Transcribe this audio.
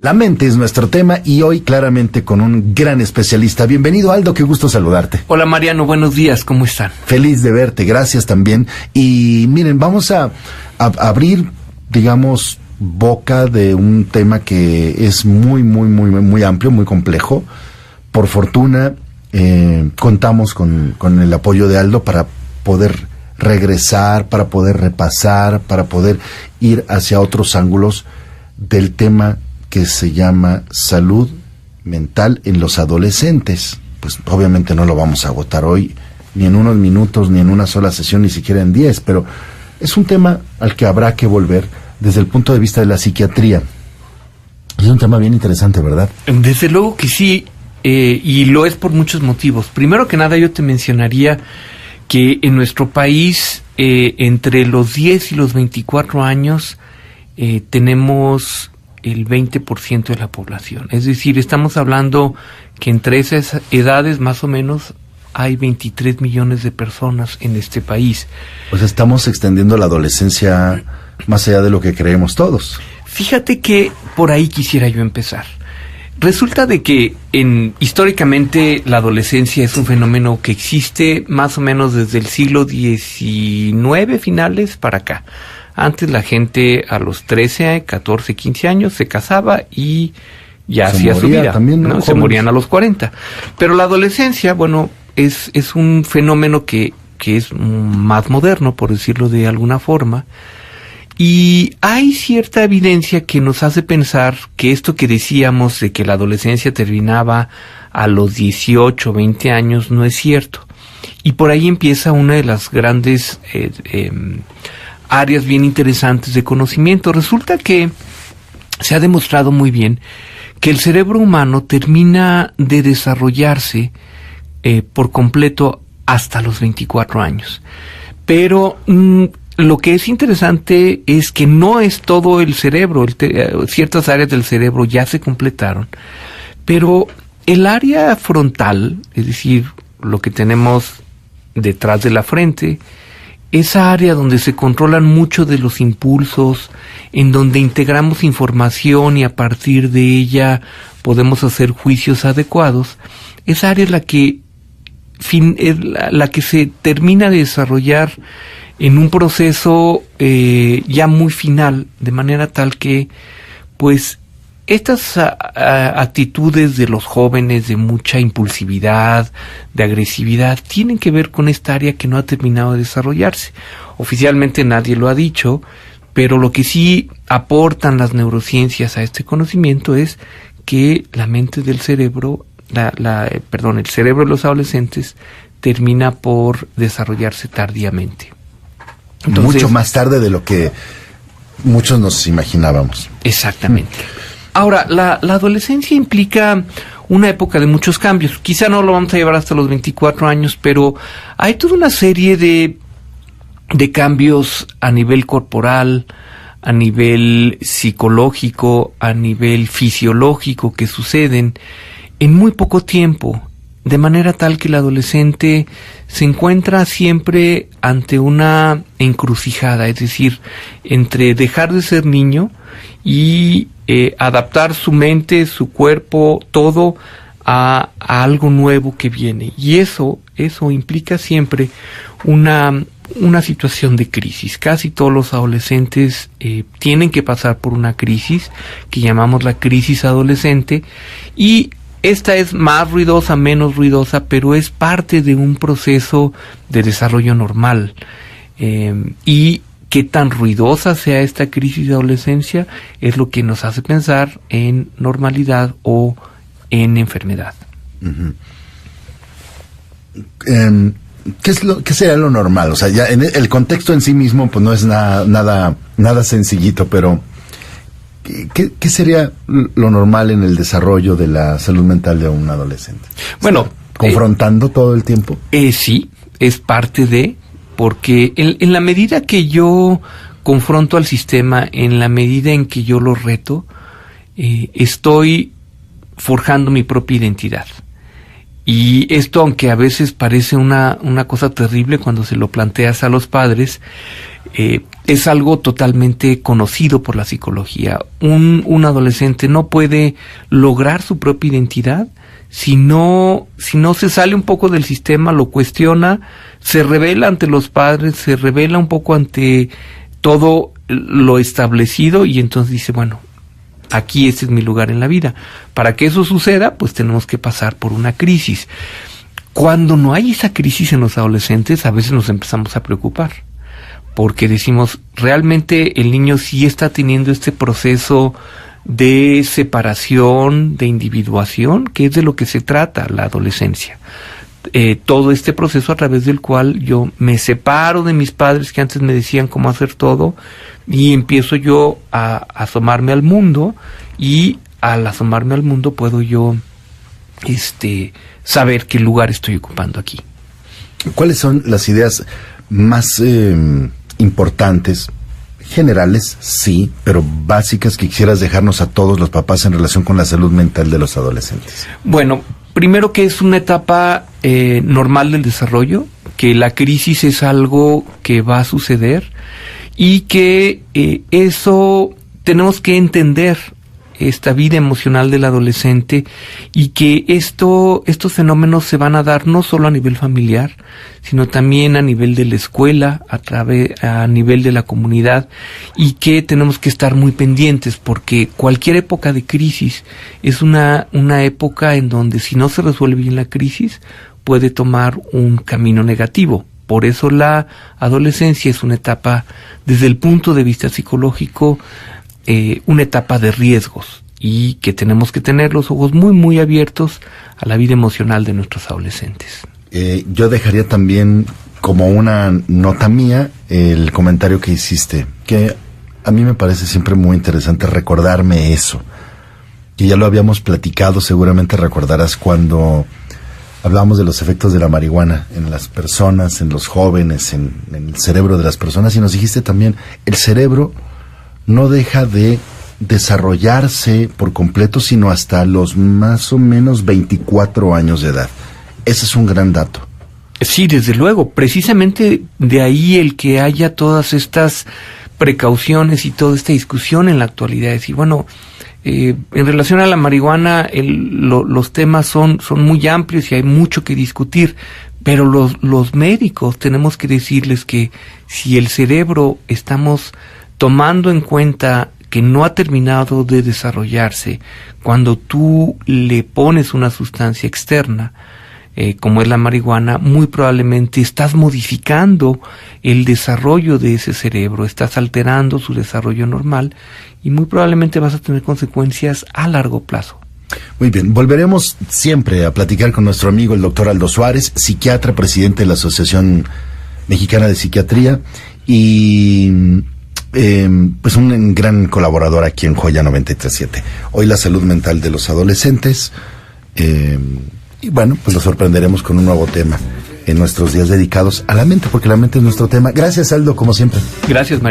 La mente es nuestro tema y hoy claramente con un gran especialista. Bienvenido, Aldo, qué gusto saludarte. Hola Mariano, buenos días, ¿cómo están? Feliz de verte, gracias también. Y miren, vamos a abrir, digamos, boca de un tema que es muy amplio, muy complejo. Por fortuna, contamos con el apoyo de Aldo para poder regresar, para poder repasar, para poder ir hacia otros ángulos del tema que se llama salud mental en los adolescentes. Pues obviamente no lo vamos a agotar hoy, ni en unos minutos, ni en una sola sesión, ni siquiera en 10, pero es un tema al que habrá que volver desde el punto de vista de la psiquiatría. Es un tema bien interesante, ¿verdad? Desde luego que sí, y lo es por muchos motivos. Primero que nada, yo te mencionaría que en nuestro país, entre los 10 y los 24 años, tenemos el 20% de la población. Es decir, estamos hablando que entre esas edades más o menos hay 23 millones de personas en este país. Pues estamos extendiendo la adolescencia más allá de lo que creemos todos. Fíjate que por ahí quisiera yo empezar. Resulta de que históricamente la adolescencia es un fenómeno que existe más o menos desde el siglo XIX finales para acá. Antes la gente a los 13, 14, 15 años se casaba y ya hacía su vida, también, ¿no? Se morían a los 40. Pero la adolescencia, bueno, es un fenómeno que es más moderno, por decirlo de alguna forma. Y hay cierta evidencia que nos hace pensar que esto que decíamos de que la adolescencia terminaba a los 18, 20 años no es cierto. Y por ahí empieza una de las grandes áreas bien interesantes de conocimiento. Resulta que se ha demostrado muy bien que el cerebro humano termina de desarrollarse por completo hasta los 24 años. Pero lo que es interesante es que no es todo el cerebro, ciertas áreas del cerebro ya se completaron, pero el área frontal, es decir, lo que tenemos detrás de la frente, esa área donde se controlan mucho de los impulsos, en donde integramos información y a partir de ella podemos hacer juicios adecuados, esa área es la que se termina de desarrollar en un proceso ya muy final, de manera tal que, pues, estas actitudes de los jóvenes de mucha impulsividad, de agresividad, tienen que ver con esta área que no ha terminado de desarrollarse. Oficialmente nadie lo ha dicho, pero lo que sí aportan las neurociencias a este conocimiento es que la mente del cerebro, el cerebro de los adolescentes termina por desarrollarse tardíamente. Entonces, mucho más tarde de lo que muchos nos imaginábamos. Exactamente. Ahora, la adolescencia implica una época de muchos cambios. Quizá no lo vamos a llevar hasta los 24 años, pero hay toda una serie de cambios a nivel corporal, a nivel psicológico, a nivel fisiológico que suceden en muy poco tiempo, de manera tal que el adolescente se encuentra siempre ante una encrucijada, es decir, entre dejar de ser niño y adaptar su mente, su cuerpo, todo a algo nuevo que viene. Y eso implica siempre una situación de crisis. Casi todos los adolescentes tienen que pasar por una crisis que llamamos la crisis adolescente, y esta es más ruidosa, menos ruidosa, pero es parte de un proceso de desarrollo normal. Y qué tan ruidosa sea esta crisis de adolescencia es lo que nos hace pensar en normalidad o en enfermedad. Uh-huh. ¿Qué sería lo normal? O sea, ya en el contexto en sí mismo pues no es nada sencillito, pero ¿qué sería lo normal en el desarrollo de la salud mental de un adolescente? Bueno, ¿confrontando todo el tiempo? Sí, es parte de, porque en la medida que yo confronto al sistema, en la medida en que yo lo reto, estoy forjando mi propia identidad. Y esto, aunque a veces parece una cosa terrible cuando se lo planteas a los padres, es algo totalmente conocido por la psicología. Un adolescente no puede lograr su propia identidad si no se sale un poco del sistema, lo cuestiona, se revela ante los padres, se revela un poco ante todo lo establecido y entonces dice, bueno, aquí este es mi lugar en la vida. Para que eso suceda, pues tenemos que pasar por una crisis. Cuando no hay esa crisis en los adolescentes, a veces nos empezamos a preocupar, porque decimos, realmente el niño sí está teniendo este proceso de separación, de individuación, que es de lo que se trata la adolescencia. Todo este proceso a través del cual yo me separo de mis padres que antes me decían cómo hacer todo y empiezo yo a asomarme al mundo, y al asomarme al mundo puedo yo saber qué lugar estoy ocupando aquí. ¿Cuáles son las ideas más importantes, generales, sí, pero básicas, que quisieras dejarnos a todos los papás en relación con la salud mental de los adolescentes? Bueno, primero que es una etapa normal del desarrollo, que la crisis es algo que va a suceder y que eso tenemos que entender esta vida emocional del adolescente, y que estos fenómenos se van a dar no solo a nivel familiar, sino también a nivel de la escuela, a nivel de la comunidad, y que tenemos que estar muy pendientes, porque cualquier época de crisis es una época en donde, si no se resuelve bien la crisis, puede tomar un camino negativo. Por eso la adolescencia es una etapa, desde el punto de vista psicológico, una etapa de riesgos, y que tenemos que tener los ojos muy muy abiertos a la vida emocional de nuestros adolescentes. Yo dejaría también como una nota mía el comentario que hiciste, que a mí me parece siempre muy interesante recordarme eso, que ya lo habíamos platicado, seguramente recordarás cuando hablábamos de los efectos de la marihuana en las personas, en los jóvenes, en el cerebro de las personas, y nos dijiste también, el cerebro no deja de desarrollarse por completo, sino hasta los más o menos 24 años de edad. Ese es un gran dato. Sí, desde luego. Precisamente de ahí el que haya todas estas precauciones y toda esta discusión en la actualidad. Es decir, bueno, en relación a la marihuana, los temas son muy amplios y hay mucho que discutir, pero los médicos tenemos que decirles que si el cerebro estamos tomando en cuenta que no ha terminado de desarrollarse, cuando tú le pones una sustancia externa, como es la marihuana, muy probablemente estás modificando el desarrollo de ese cerebro, estás alterando su desarrollo normal, y muy probablemente vas a tener consecuencias a largo plazo. Muy bien, volveremos siempre a platicar con nuestro amigo el doctor Aldo Suárez, psiquiatra, presidente de la Asociación Mexicana de Psiquiatría, y pues un gran colaborador aquí en Joya 93.7. Hoy la salud mental de los adolescentes, y bueno, pues lo sorprenderemos con un nuevo tema en nuestros días dedicados a la mente, porque la mente es nuestro tema. Gracias, Aldo, como siempre. Gracias, María.